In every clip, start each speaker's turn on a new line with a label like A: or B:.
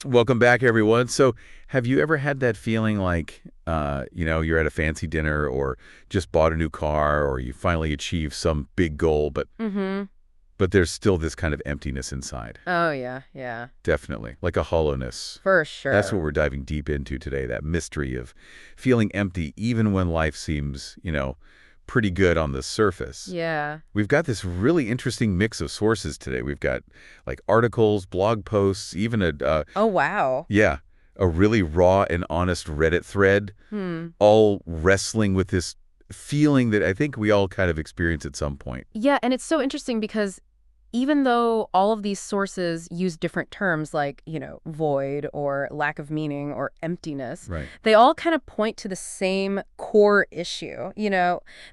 A: Welcome back, everyone. So, have you ever had that feeling like, you're at a fancy dinner or just bought a new car or you finally achieved some big goal, but
B: Mm-hmm.
A: but there's still this kind of emptiness inside?
B: Oh, yeah, yeah.
A: Definitely, like a hollowness.
B: For
A: That's what
B: sure.
A: we're diving deep into today, that mystery of feeling empty even when life seems, pretty good on the surface.
B: Yeah.
A: We've got this really interesting mix of sources today. We've got like articles, blog posts, even
B: Oh, wow.
A: yeah, a really raw and honest Reddit thread,
B: Hmm.
A: all wrestling with this feeling that I think we all kind of experience at some point.
B: Yeah, and it's so interesting because even though all of these sources use different terms like, void or lack of meaning or emptiness,
A: Right.
B: they all kind of point to the same core issue,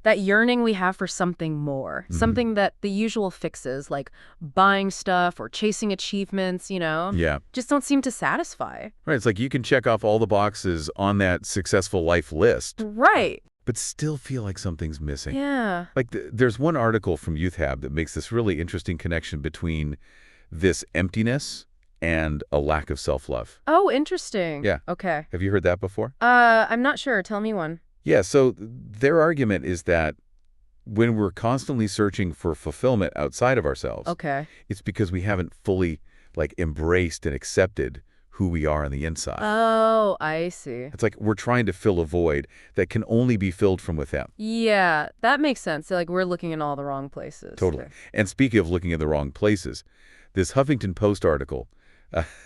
B: that yearning we have for something more,
A: Hmm.
B: something that the usual fixes like buying stuff or chasing achievements,
A: Yeah.
B: just don't seem to satisfy.
A: Right. It's like you can check off all the boxes on that successful life list,
B: Right.
A: but still feel like something's missing.
B: Yeah.
A: Like there's one article from Youth Hab that makes this really interesting connection between this emptiness and a lack of self-love.
B: Oh, interesting.
A: Yeah.
B: Okay.
A: Have you heard that before?
B: I'm not sure. Tell me one.
A: Yeah. So their argument is that when we're constantly searching for fulfillment outside of ourselves,
B: Okay.
A: it's because we haven't fully embraced and accepted who we are on the inside.
B: Oh, I see.
A: It's like we're trying to fill a void that can only be filled from within.
B: Yeah, that makes sense. So, like, we're looking in all the wrong places.
A: Totally. And speaking of looking in the wrong places, this Huffington Post article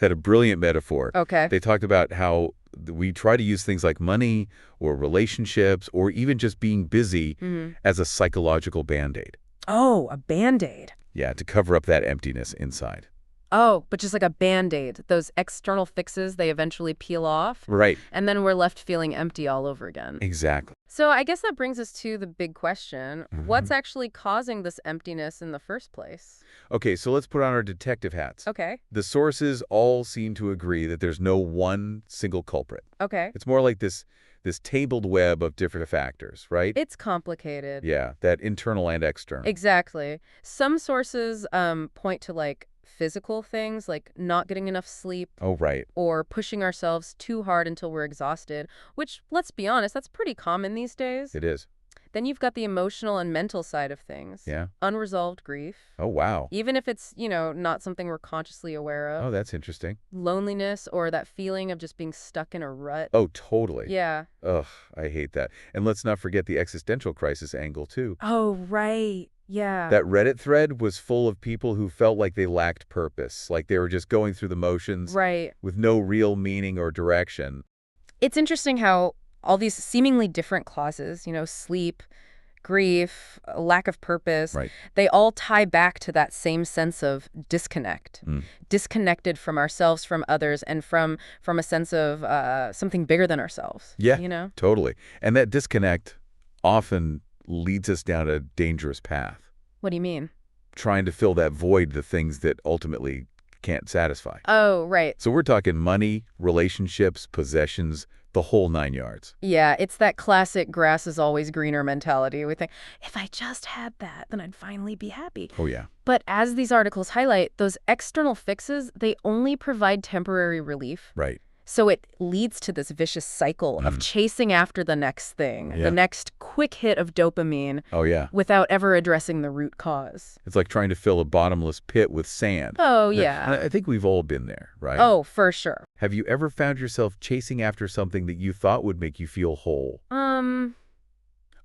A: had a brilliant metaphor.
B: Okay.
A: They talked about how we try to use things like money or relationships or even just being busy
B: Hmm.
A: as a psychological Band-Aid.
B: Oh, a Band-Aid.
A: Yeah, to cover up that emptiness inside.
B: Oh, but just like a Band-Aid. Those external fixes, they eventually peel off,
A: Right.
B: and then we're left feeling empty all over again.
A: Exactly.
B: So I guess that brings us to the big question.
A: Mhm.
B: What's actually causing this emptiness in the first place?
A: Okay, so let's put on our detective hats.
B: Okay.
A: The sources all seem to agree that there's no one single culprit.
B: Okay.
A: It's more like this tabled web of different factors, right?
B: It's complicated.
A: Yeah, that internal and external.
B: Exactly. Some sources point to like physical things like not getting enough sleep
A: Oh, right.
B: or pushing ourselves too hard until we're exhausted, which, let's be honest, that's pretty common these days.
A: It is.
B: Then you've got the emotional and mental side of things.
A: Yeah.
B: Unresolved grief,
A: Oh, wow.
B: even if it's, not something we're consciously aware
A: Oh,
B: of.
A: that's interesting.
B: Loneliness or that feeling of just being stuck in a rut.
A: Oh, totally.
B: Yeah.
A: Ugh, I hate that. And let's not forget the existential crisis angle, too.
B: Oh, right. Yeah.
A: That Reddit thread was full of people who felt like they lacked purpose, like they were just going through the motions
B: Right.
A: with no real meaning or direction.
B: It's interesting how all these seemingly different clauses, sleep, grief, a lack of purpose,
A: Right.
B: they all tie back to that same sense of disconnect.
A: Mm.
B: Disconnected from ourselves, from others, and from a sense of something bigger than ourselves.
A: Yeah, totally. And that disconnect often leads us down a dangerous path,
B: What do you mean?
A: trying to fill that void, the things that ultimately can't satisfy.
B: Oh, right.
A: So we're talking money, relationships, possessions, the whole 9 yards.
B: Yeah, it's that classic grass is always greener mentality. We think, if I just had that, then I'd finally be happy.
A: Oh, yeah.
B: But as these articles highlight, those external fixes, they only provide temporary relief.
A: Right.
B: So it leads to this vicious cycle of chasing after the next thing,
A: Yeah.
B: the next quick hit of dopamine,
A: Oh, yeah.
B: without ever addressing the root cause.
A: It's like trying to fill a bottomless pit with sand.
B: Oh,
A: And
B: yeah.
A: I think we've all been there, right?
B: Oh, for sure.
A: Have you ever found yourself chasing after something that you thought would make you feel whole,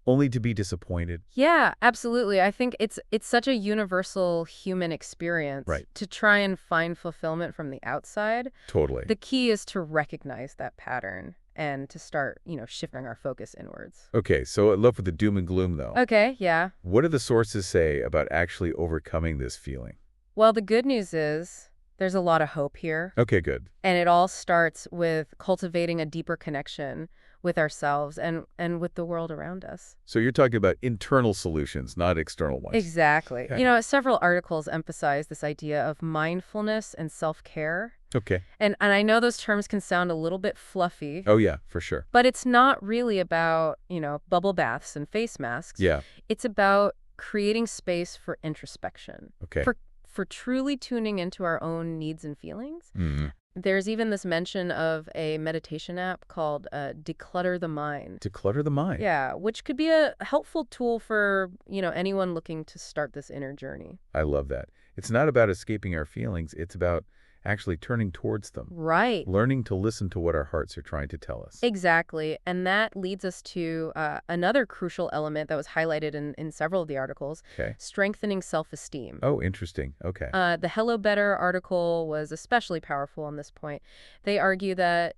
A: only to be disappointed?
B: Yeah, absolutely. I think it's such a universal human experience
A: Right.
B: to try and find fulfillment from the outside.
A: Totally.
B: The key is to recognize that pattern and to start, shifting our focus inwards.
A: Okay, so enough with the doom and gloom, though.
B: Okay, yeah.
A: What do the sources say about actually overcoming this feeling?
B: Well, the good news is there's a lot of hope here.
A: Okay, good.
B: And it all starts with cultivating a deeper connection with ourselves and with the world around us.
A: So you're talking about internal solutions, not external ones.
B: Exactly.
A: Okay.
B: Several articles emphasize this idea of mindfulness and self-care.
A: Okay.
B: And I know those terms can sound a little bit fluffy,
A: Oh, yeah, for sure.
B: but it's not really about, bubble baths and face masks.
A: Yeah.
B: It's about creating space for introspection,
A: Okay.
B: for truly tuning into our own needs and feelings.
A: Mhm.
B: There's even this mention of a meditation app called Declutter the Mind.
A: To clutter the mind.
B: Yeah, which could be a helpful tool for, anyone looking to start this inner journey.
A: I love that. It's not about escaping our feelings. It's about actually turning towards them,
B: Right.
A: learning to listen to what our hearts are trying to tell us.
B: Exactly. And that leads us to another crucial element that was highlighted in several of the articles,
A: Okay.
B: strengthening self-esteem.
A: Oh, interesting. Okay.
B: The Hello Better article was especially powerful on this point. They argue that,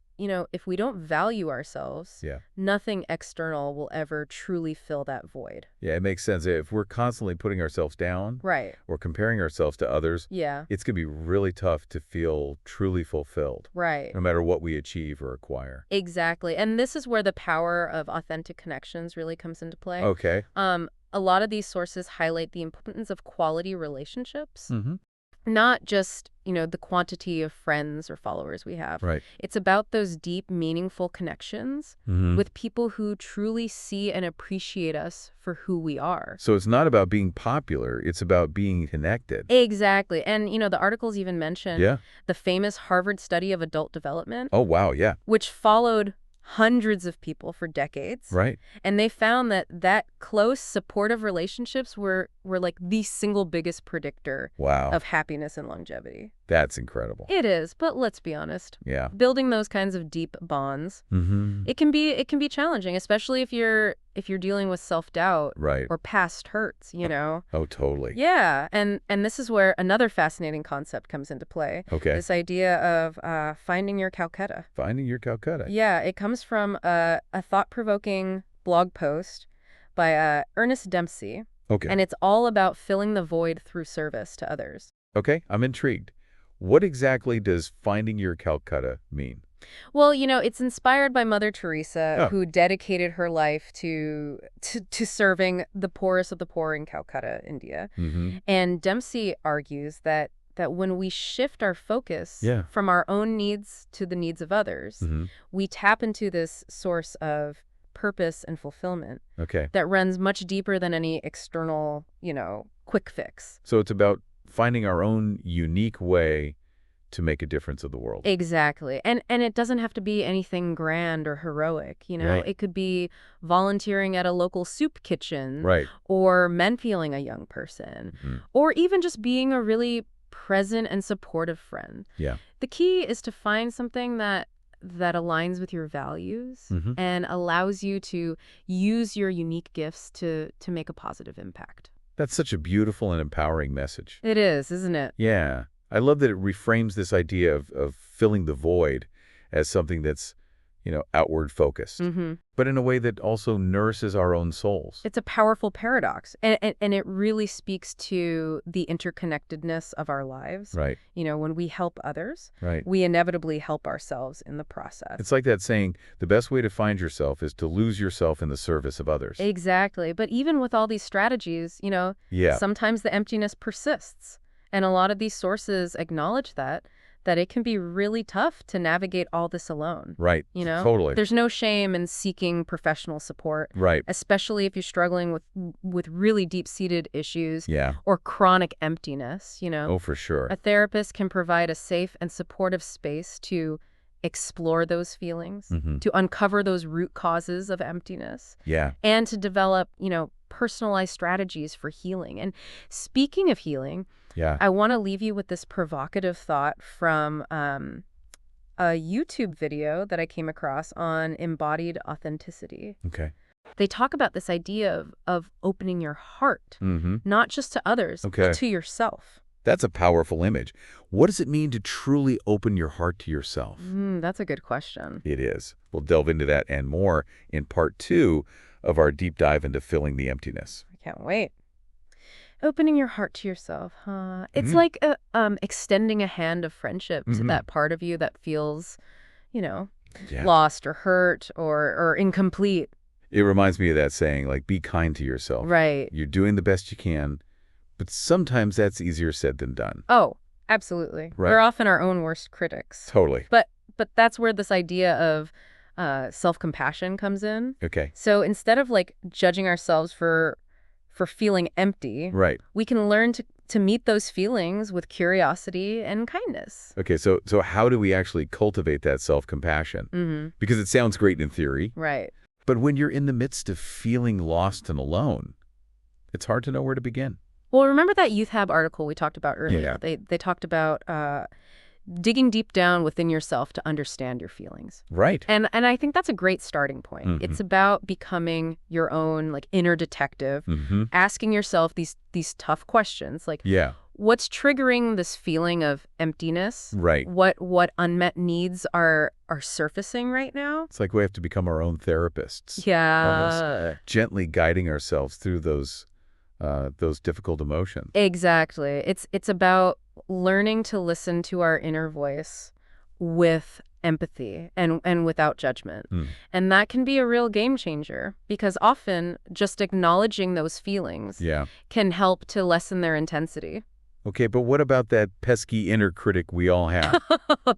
B: if we don't value ourselves,
A: Yeah.
B: nothing external will ever truly fill that void.
A: Yeah, it makes sense. If we're constantly putting ourselves down
B: Right.
A: or comparing ourselves to others,
B: Yeah.
A: it's going to be really tough to feel truly fulfilled,
B: Right.
A: no matter what we achieve or acquire.
B: Exactly. And this is where the power of authentic connections really comes into play.
A: Okay.
B: A lot of these sources highlight the importance of quality relationships,
A: Mm-hmm.
B: not just, the quantity of friends or followers we have.
A: Right.
B: It's about those deep, meaningful connections
A: Mm-hmm.
B: with people who truly see and appreciate us for who we are.
A: So it's not about being popular. It's about being connected.
B: Exactly. And, the articles even mention
A: Yeah.
B: the famous Harvard study of adult development,
A: Oh, wow. Yeah.
B: which followed hundreds of people for decades.
A: Right.
B: And they found that close, supportive relationships were like the single biggest predictor
A: Wow.
B: of happiness and longevity.
A: That's incredible.
B: It is, but let's be honest.
A: Yeah.
B: Building those kinds of deep bonds,
A: Mm-hmm.
B: it can be challenging, especially if you're dealing with self-doubt
A: Right.
B: or past hurts,
A: Oh, totally.
B: Yeah, and this is where another fascinating concept comes into play.
A: Okay.
B: This idea of finding your Calcutta.
A: Finding your Calcutta.
B: Yeah, it comes from a thought-provoking blog post by Ernest Dempsey,
A: Okay.
B: and it's all about filling the void through service to others.
A: Okay. I'm intrigued. What exactly does finding your Calcutta mean?
B: Well, it's inspired by Mother Teresa,
A: Oh.
B: who dedicated her life to serving the poorest of the poor in Calcutta, India.
A: Mm-hmm.
B: And Dempsey argues that when we shift our focus
A: Yeah.
B: from our own needs to the needs of others,
A: Mm-hmm.
B: we tap into this source of purpose and fulfillment
A: Okay.
B: that runs much deeper than any external, quick fix.
A: So it's about finding our own unique way to make a difference in the world.
B: Exactly. And it doesn't have to be anything grand or heroic,
A: Right.
B: It could be volunteering at a local soup kitchen,
A: Right.
B: or mentoring a young person,
A: Mm-hmm.
B: or even just being a really present and supportive friend.
A: Yeah.
B: The key is to find something that aligns with your values
A: Mm-hmm.
B: and allows you to use your unique gifts to make a positive impact.
A: That's such a beautiful and empowering message.
B: It is, isn't it?
A: Yeah. I love that it reframes this idea of filling the void as something that's, outward focused,
B: Mm-hmm.
A: but in a way that also nourishes our own souls.
B: It's a powerful paradox, and it really speaks to the interconnectedness of our lives.
A: Right.
B: When we help others,
A: Right.
B: we inevitably help ourselves in the process.
A: It's like that saying, the best way to find yourself is to lose yourself in the service of others.
B: Exactly. But even with all these strategies,
A: Yeah.
B: sometimes the emptiness persists. And a lot of these sources acknowledge that it can be really tough to navigate all this alone.
A: Right. Totally.
B: There's no shame in seeking professional support,
A: Right.
B: especially if you're struggling with really deep-seated issues
A: Yeah.
B: or chronic emptiness,
A: Oh, for sure.
B: A therapist can provide a safe and supportive space to explore those feelings,
A: Mm-hmm.
B: to uncover those root causes of emptiness,
A: Yeah.
B: and to develop, personalized strategies for healing. And speaking of healing,
A: Yeah.
B: I want to leave you with this provocative thought from a YouTube video that I came across on embodied authenticity.
A: Okay.
B: They talk about this idea of opening your heart,
A: Mm-hmm.
B: not just to others,
A: Okay.
B: but to yourself.
A: That's a powerful image. What does it mean to truly open your heart to yourself?
B: That's a good question.
A: It is. We'll delve into that and more in part 2 of our deep dive into filling the emptiness.
B: I can't wait. Opening your heart to yourself, huh? It's
A: Mhm.
B: like extending a hand of friendship to
A: Mhm.
B: that part of you that feels,
A: Yeah.
B: lost or hurt or incomplete.
A: It reminds me of that saying, like, be kind to yourself.
B: Right.
A: You're doing the best you can, but sometimes that's easier said than done.
B: Oh, absolutely.
A: Right.
B: We're often our own worst critics.
A: Totally.
B: But that's where this idea of self-compassion comes in.
A: Okay.
B: So instead of like judging ourselves for feeling empty,
A: Right.
B: we can learn to meet those feelings with curiosity and kindness.
A: Okay, so how do we actually cultivate that self-compassion?
B: Mm-hmm.
A: Because it sounds great in theory,
B: Right.
A: but when you're in the midst of feeling lost and alone, it's hard to know where to begin.
B: Well, remember that Youth Hab article we talked about
A: Yeah.
B: earlier? They talked about digging deep down within yourself to understand your feelings.
A: Right.
B: And I think that's a great starting point.
A: Mm-hmm.
B: It's about becoming your own like inner detective,
A: Mm-hmm.
B: asking yourself these tough questions like
A: Yeah.
B: what's triggering this feeling of emptiness?
A: Right.
B: What unmet needs are surfacing right now?
A: It's like we have to become our own therapists, almost
B: Yeah.
A: gently guiding ourselves through those difficult emotions.
B: Exactly. It's about learning to listen to our inner voice with empathy and without judgment.
A: Mm.
B: And that can be a real game changer because often just acknowledging those feelings
A: Yeah.
B: can help to lessen their intensity.
A: Okay, but what about that pesky inner critic we all have?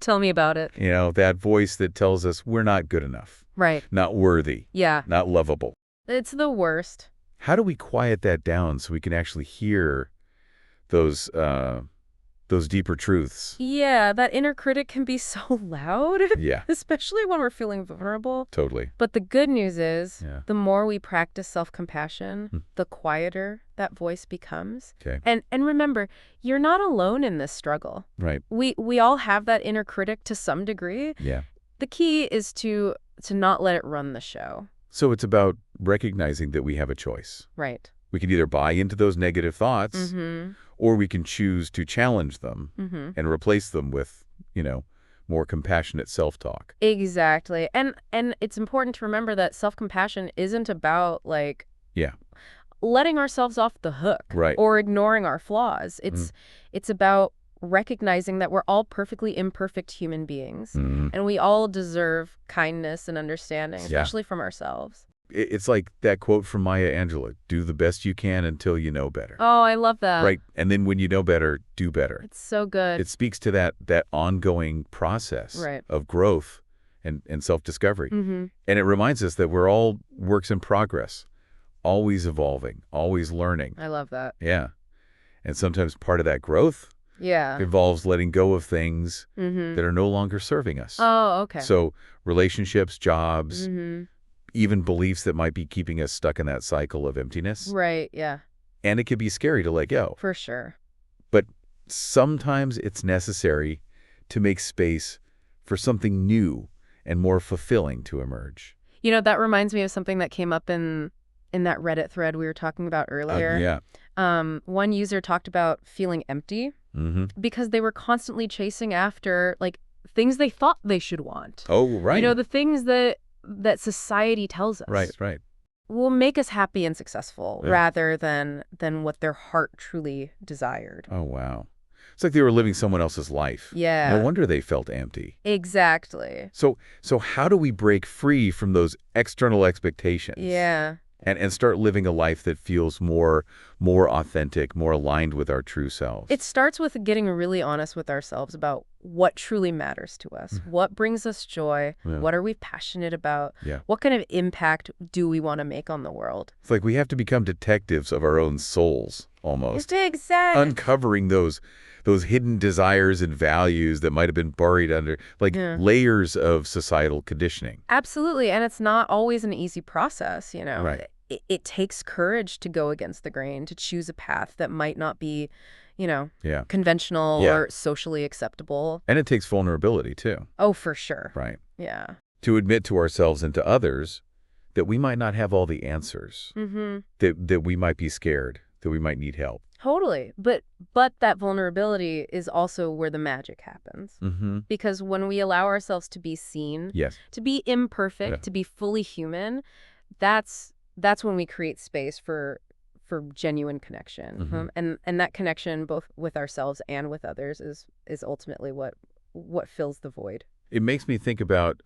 B: Tell me about it.
A: You know, that voice that tells us we're not good enough,
B: Right.
A: not worthy,
B: Yeah.
A: not lovable.
B: It's the worst.
A: How do we quiet that down so we can actually hear those deeper truths?
B: Yeah, that inner critic can be so loud,
A: Yeah,
B: especially when we're feeling vulnerable.
A: totally.
B: But the good news is,
A: Yeah.
B: the more we practice self-compassion,
A: Hmm.
B: the quieter that voice becomes.
A: Okay,
B: And remember, you're not alone in this struggle.
A: right.
B: We all have that inner critic to some degree.
A: Yeah.
B: The key is to not let it run the show.
A: So it's about recognizing that we have a choice.
B: Right.
A: We can either buy into those negative thoughts,
B: Mm-hmm.
A: or we can choose to challenge them
B: Mm-hmm.
A: and replace them with, more compassionate self-talk.
B: Exactly. And it's important to remember that self-compassion isn't about like
A: Yeah.
B: letting ourselves off the hook
A: Right.
B: or ignoring our flaws. It's about recognizing that we're all perfectly imperfect human beings
A: Mhm.
B: and we all deserve kindness and understanding,
A: Yeah.
B: especially from ourselves.
A: It's like that quote from Maya Angelou, do the best you can until you know better.
B: Oh, I love that.
A: Right. And then when you know better, do better.
B: It's so good.
A: It speaks to that ongoing process
B: Right.
A: of growth and self-discovery.
B: Mm-hmm.
A: And it reminds us that we're all works in progress, always evolving, always learning.
B: I love that.
A: Yeah. And sometimes part of that growth
B: Yeah.
A: involves letting go of things
B: Mm-hmm.
A: that are no longer serving us.
B: Oh, okay.
A: So relationships, jobs,
B: Mm-hmm.
A: even beliefs that might be keeping us stuck in that cycle of emptiness.
B: Right. Yeah.
A: And it can be scary to let go.
B: For sure.
A: But sometimes it's necessary to make space for something new and more fulfilling to emerge.
B: You know, that reminds me of something that came up in that Reddit thread we were talking about earlier.
A: Yeah.
B: One user talked about feeling empty
A: Mm-hmm.
B: because they were constantly chasing after like things they thought they should want.
A: Oh, right.
B: You know, the things that society tells us
A: Right.
B: will make us happy and successful
A: Yeah.
B: rather than what their heart truly desired.
A: Oh, wow. It's like they were living someone else's life.
B: Yeah.
A: No wonder they felt empty.
B: Exactly.
A: So how do we break free from those external expectations?
B: Yeah.
A: And start living a life that feels more authentic, more aligned with our true selves?
B: It starts with getting really honest with ourselves about what truly matters to us. What brings us joy?
A: Yeah.
B: What are we passionate about?
A: Yeah.
B: What kind of impact do we want to make on the world?
A: It's like we have to become detectives of our own souls, almost.
B: Exactly.
A: Uncovering those hidden desires and values that might have been buried under, like,
B: Yeah.
A: layers of societal conditioning.
B: Absolutely. And it's not always an easy process, you know.
A: Right.
B: It takes courage to go against the grain, to choose a path that might not be, you know,
A: Yeah.
B: conventional
A: Yeah.
B: or socially acceptable.
A: And it takes vulnerability, too.
B: Oh, for sure.
A: Right.
B: Yeah.
A: To admit to ourselves and to others that we might not have all the answers,
B: Mm-hmm.
A: that we might be scared, that we might need help.
B: Totally. But that vulnerability is also where the magic happens.
A: Mm-hmm.
B: Because when we allow ourselves to be seen,
A: Yes.
B: to be imperfect,
A: Yeah.
B: to be fully human, that's when we create space for genuine connection.
A: Mhm.
B: And that connection both with ourselves and with others is ultimately what fills the void.
A: It makes me think about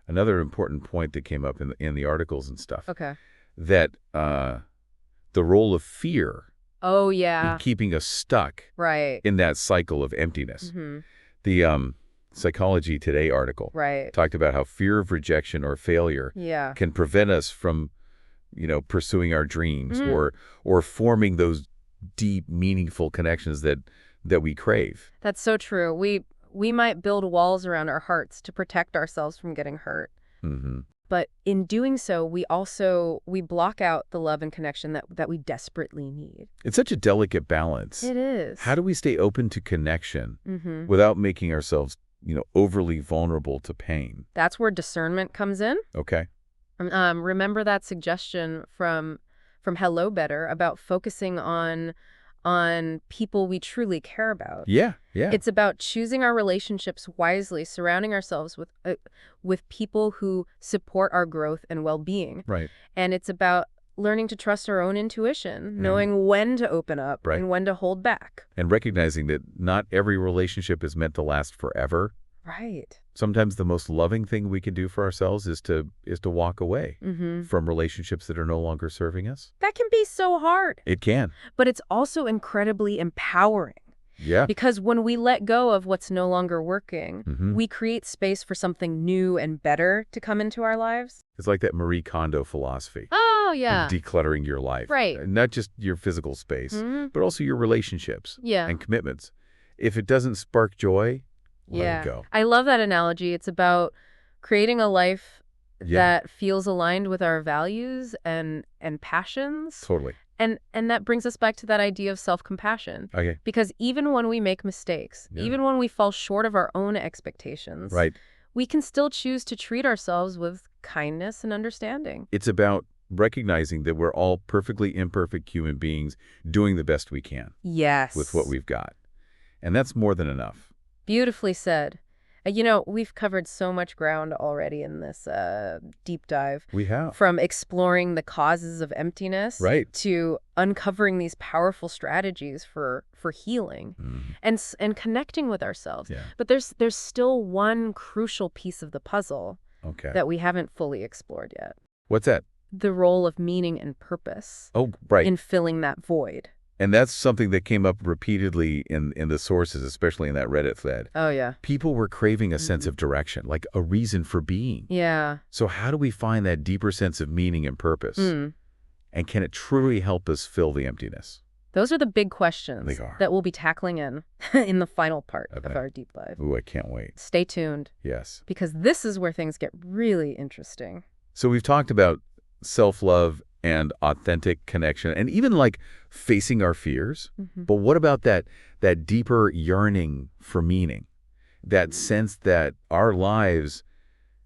A: another important point that came up in the articles and stuff.
B: Okay.
A: That the role of fear
B: Oh,
A: in
B: yeah.
A: keeping us stuck
B: Right.
A: in that cycle of emptiness.
B: Mm-hmm.
A: The Psychology Today article
B: Right.
A: talked about how fear of rejection or failure
B: Yeah.
A: can prevent us from, pursuing our dreams
B: Mhm.
A: or forming those deep, meaningful connections that we crave.
B: That's so true. We might build walls around our hearts to protect ourselves from getting hurt.
A: Hmm.
B: But in doing so, we block out the love and connection that we desperately need.
A: It's such a delicate balance.
B: It is.
A: How do we stay open to connection
B: Mm-hmm.
A: without making ourselves, overly vulnerable to pain?
B: That's where discernment comes in.
A: Okay.
B: Remember that suggestion from Hello Better about focusing on people we truly care about.
A: Yeah, yeah.
B: It's about choosing our relationships wisely, surrounding ourselves with people who support our growth and well-being.
A: Right.
B: And it's about learning to trust our own intuition, knowing when to open up
A: Right.
B: and when to hold back.
A: And recognizing that not every relationship is meant to last forever.
B: Right.
A: Sometimes the most loving thing we can do for ourselves is to walk away
B: Mm-hmm.
A: from relationships that are no longer serving us.
B: That can be so hard,
A: It can.
B: but it's also incredibly empowering.
A: Yeah.
B: Because when we let go of what's no longer working,
A: Hmm.
B: we create space for something new and better to come into our lives.
A: It's like that Marie Kondo philosophy
B: Oh,
A: of
B: yeah.
A: decluttering your life.
B: Right.
A: Not just your physical space,
B: Mhm.
A: but also your relationships
B: Yeah.
A: and commitments. If it doesn't spark joy, let
B: Yeah.
A: it go.
B: I love that analogy. It's about creating a life
A: Yeah.
B: that feels aligned with our values and passions.
A: Totally.
B: And that brings us back to that idea of self-compassion.
A: Okay.
B: Because even when we make mistakes,
A: Yeah.
B: even when we fall short of our own expectations,
A: Right.
B: we can still choose to treat ourselves with kindness and understanding.
A: It's about recognizing that we're all perfectly imperfect human beings doing the best we can
B: Yes.
A: with what we've got. And that's more than enough.
B: Beautifully said. We've covered so much ground already in this deep dive.
A: We have.
B: From exploring the causes of emptiness
A: Right.
B: to uncovering these powerful strategies for healing
A: Mhm.
B: and connecting with ourselves.
A: Yeah.
B: But there's still one crucial piece of the puzzle
A: Okay.
B: that we haven't fully explored yet.
A: What's that?
B: The role of meaning and purpose
A: Oh, right.
B: in filling that void.
A: And that's something that came up repeatedly in the sources, especially in that Reddit thread.
B: Oh, yeah.
A: People were craving a sense of direction, like a reason for being.
B: Yeah.
A: So how do we find that deeper sense of meaning and purpose?
B: Mm.
A: And can it truly help us fill the emptiness?
B: Those are the big questions
A: They are.
B: that we'll be tackling in the final part
A: I
B: of
A: bet.
B: our deep dive.
A: Ooh, I can't wait.
B: Stay tuned,
A: Yes.
B: because this is where things get really interesting.
A: So we've talked about self-love and authentic connection and even like facing our fears.
B: Mm-hmm.
A: But what about that deeper yearning for meaning? That sense that our lives,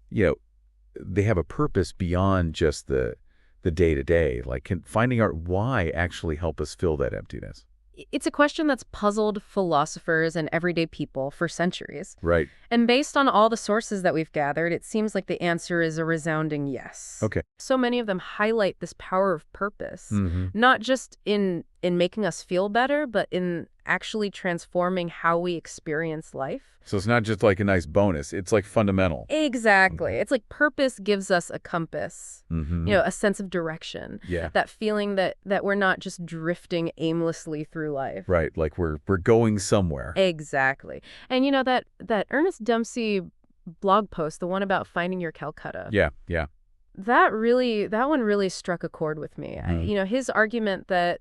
A: they have a purpose beyond just the day-to-day. Like, can finding out why actually help us fill that emptiness?
B: It's a question that's puzzled philosophers and everyday people for centuries.
A: Right.
B: And based on all the sources that we've gathered, it seems like the answer is a resounding yes.
A: Okay.
B: So many of them highlight this power of purpose,
A: Mm-hmm.
B: not just in making us feel better, but in actually transforming how we experience life.
A: So it's not just like a nice bonus. It's like fundamental.
B: Exactly. It's like purpose gives us a compass,
A: Mm-hmm.
B: a sense of direction.
A: Yeah.
B: That feeling that we're not just drifting aimlessly through life.
A: Right. Like we're going somewhere.
B: Exactly. And that Ernest Dempsey blog post, the one about finding your Calcutta.
A: Yeah. Yeah.
B: That one really struck a chord with me.
A: Mhm.
B: His argument that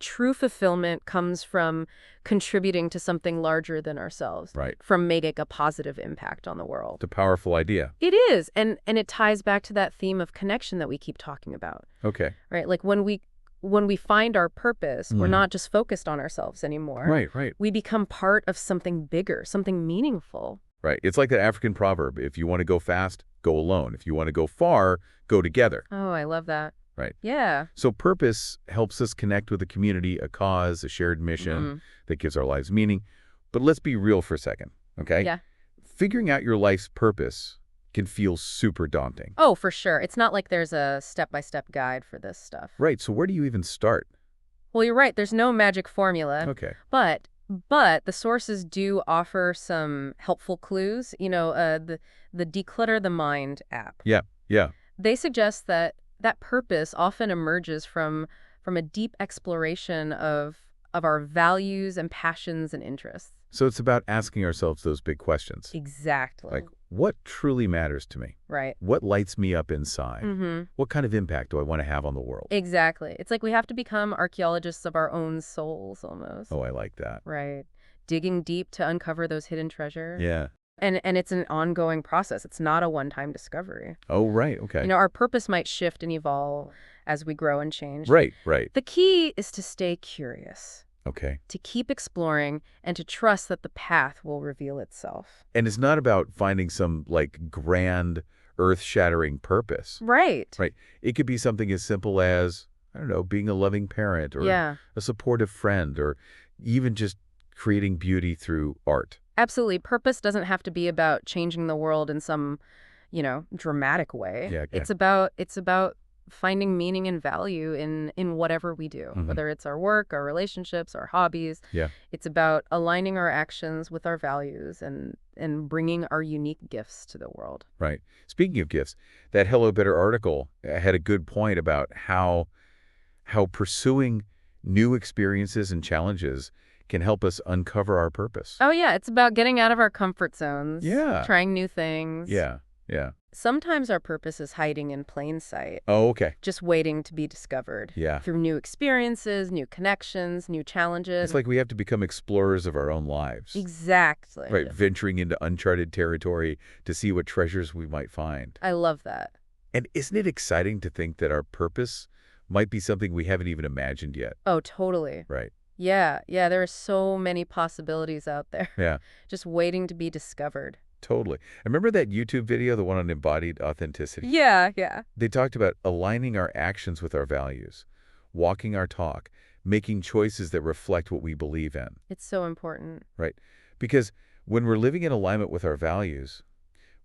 B: true fulfillment comes from contributing to something larger than ourselves,
A: Right.
B: from making a positive impact on the world.
A: It's a powerful idea.
B: It is, and it ties back to that theme of connection that we keep talking about,
A: Okay.
B: right? Like when we find our purpose, we're
A: Mhm.
B: not just focused on ourselves anymore.
A: Right. Right.
B: We become part of something bigger, something meaningful.
A: Right. It's like that African proverb. If you want to go fast, go alone. If you want to go far, go together.
B: Oh, I love that.
A: Right.
B: Yeah.
A: So purpose helps us connect with a community, a cause, a shared mission
B: Mhm.
A: that gives our lives meaning. But let's be real for a second, okay?
B: Yeah.
A: Figuring out your life's purpose can feel super daunting.
B: Oh, for sure. It's not like there's a step-by-step guide for this stuff.
A: Right. So where do you even start?
B: Well, you're right. There's no magic formula.
A: Okay.
B: But the sources do offer some helpful clues. The Declutter the Mind app.
A: Yeah. Yeah.
B: They suggest that purpose often emerges from a deep exploration of our values and passions and interests.
A: So it's about asking ourselves those big questions.
B: Exactly.
A: Like, what truly matters to me?
B: Right.
A: What lights me up inside?
B: Mm-hmm.
A: What kind of impact do I want to have on the world?
B: Exactly. It's like we have to become archaeologists of our own souls almost.
A: Oh, I like that.
B: Right. Digging deep to uncover those hidden treasure.
A: Yeah.
B: And it's an ongoing process. It's not a one-time discovery.
A: Oh, right. Okay.
B: Our purpose might shift and evolve as we grow and change.
A: Right, right.
B: The key is to stay curious,
A: Okay.
B: to keep exploring, and to trust that the path will reveal itself.
A: And it's not about finding some, like, grand, earth-shattering purpose.
B: Right.
A: Right. It could be something as simple as, I don't know, being a loving parent or
B: Yeah.
A: a supportive friend or even just creating beauty through art.
B: Absolutely. Purpose doesn't have to be about changing the world in some, dramatic way.
A: Yeah.
B: It's about finding meaning and value in whatever we do,
A: Mhm.
B: whether it's our work, our relationships, our hobbies.
A: Yeah.
B: It's about aligning our actions with our values and bringing our unique gifts to the world.
A: Right. Speaking of gifts, that Hello Better article had a good point about how pursuing new experiences and challenges can help us uncover our purpose.
B: Oh yeah, it's about getting out of our comfort zones,
A: Yeah.
B: trying new things.
A: Yeah. Yeah.
B: Sometimes our purpose is hiding in plain sight,
A: Oh, okay.
B: just waiting to be discovered.
A: Yeah.
B: Through new experiences, new connections, new challenges.
A: It's like we have to become explorers of our own lives.
B: Exactly.
A: Right. Venturing into uncharted territory to see what treasures we might find.
B: I love that.
A: And isn't it exciting to think that our purpose might be something we haven't even imagined yet?
B: Oh, totally.
A: Right.
B: Yeah, there are so many possibilities out there,
A: Yeah.
B: just waiting to be discovered.
A: Totally. I remember that YouTube video, the one on embodied authenticity?
B: Yeah.
A: They talked about aligning our actions with our values, walking our talk, making choices that reflect what we believe in,
B: It's so important.
A: right? Because when we're living in alignment with our values,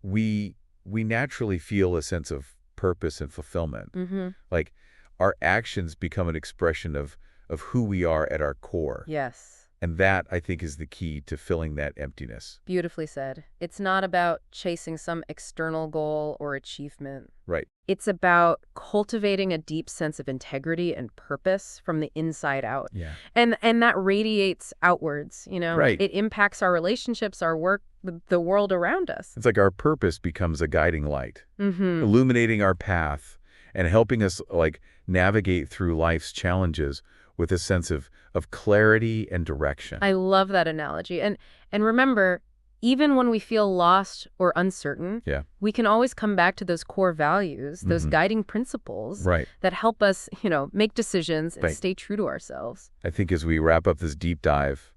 A: we naturally feel a sense of purpose and fulfillment.
B: Mm-hmm.
A: Like our actions become an expression of who we are at our core.
B: Yes.
A: And that, I think, is the key to filling that emptiness.
B: Beautifully said. It's not about chasing some external goal or achievement.
A: Right.
B: It's about cultivating a deep sense of integrity and purpose from the inside out.
A: Yeah.
B: And that radiates outwards,
A: Right.
B: It impacts our relationships, our work, the world around us.
A: It's like our purpose becomes a guiding light,
B: Mm-hmm.
A: illuminating our path and helping us, like, navigate through life's challenges with a sense of clarity and direction.
B: I love that analogy. And remember, even when we feel lost or uncertain,
A: Yeah.
B: we can always come back to those core values, those
A: Mhm.
B: guiding principles
A: Right.
B: that help us, make decisions and
A: Right.
B: stay true to ourselves.
A: I think as we wrap up this deep dive,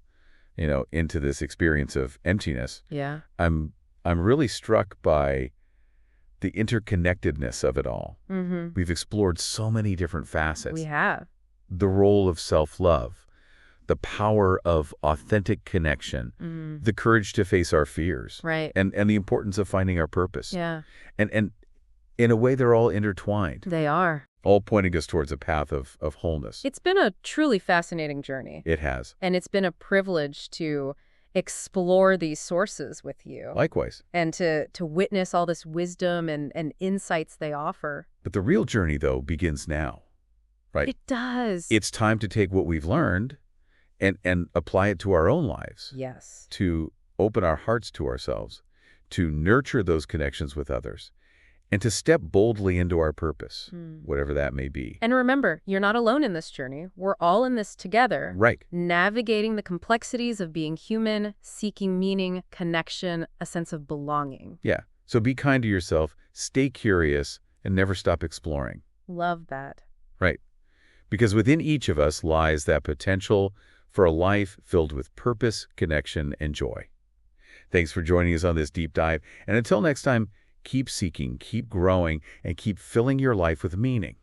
A: into this experience of emptiness,
B: Yeah.
A: I'm really struck by the interconnectedness of it all.
B: Mm-hmm.
A: We've explored so many different facets.
B: We have.
A: The role of self-love, the power of authentic connection,
B: Mm.
A: the courage to face our fears,
B: Right.
A: and the importance of finding our purpose.
B: Yeah,
A: And in a way, they're all intertwined,
B: they are.
A: all pointing us towards a path of wholeness.
B: It's been a truly fascinating journey.
A: It has.
B: And it's been a privilege to explore these sources with you
A: Likewise.
B: and to witness all this wisdom and insights they offer.
A: But the real journey, though, begins now, right?
B: It does.
A: It's time to take what we've learned and apply it to our own lives,
B: Yes.
A: to open our hearts to ourselves, to nurture those connections with others, and to step boldly into our purpose, whatever that may be.
B: And remember, you're not alone in this journey. We're all in this together.
A: Right.
B: Navigating the complexities of being human, seeking meaning, connection, a sense of belonging.
A: Yeah. So be kind to yourself, stay curious, and never stop exploring.
B: Love that.
A: Right. Because within each of us lies that potential for a life filled with purpose, connection, and joy. Thanks for joining us on this deep dive. And until next time, keep seeking, keep growing, and keep filling your life with meaning.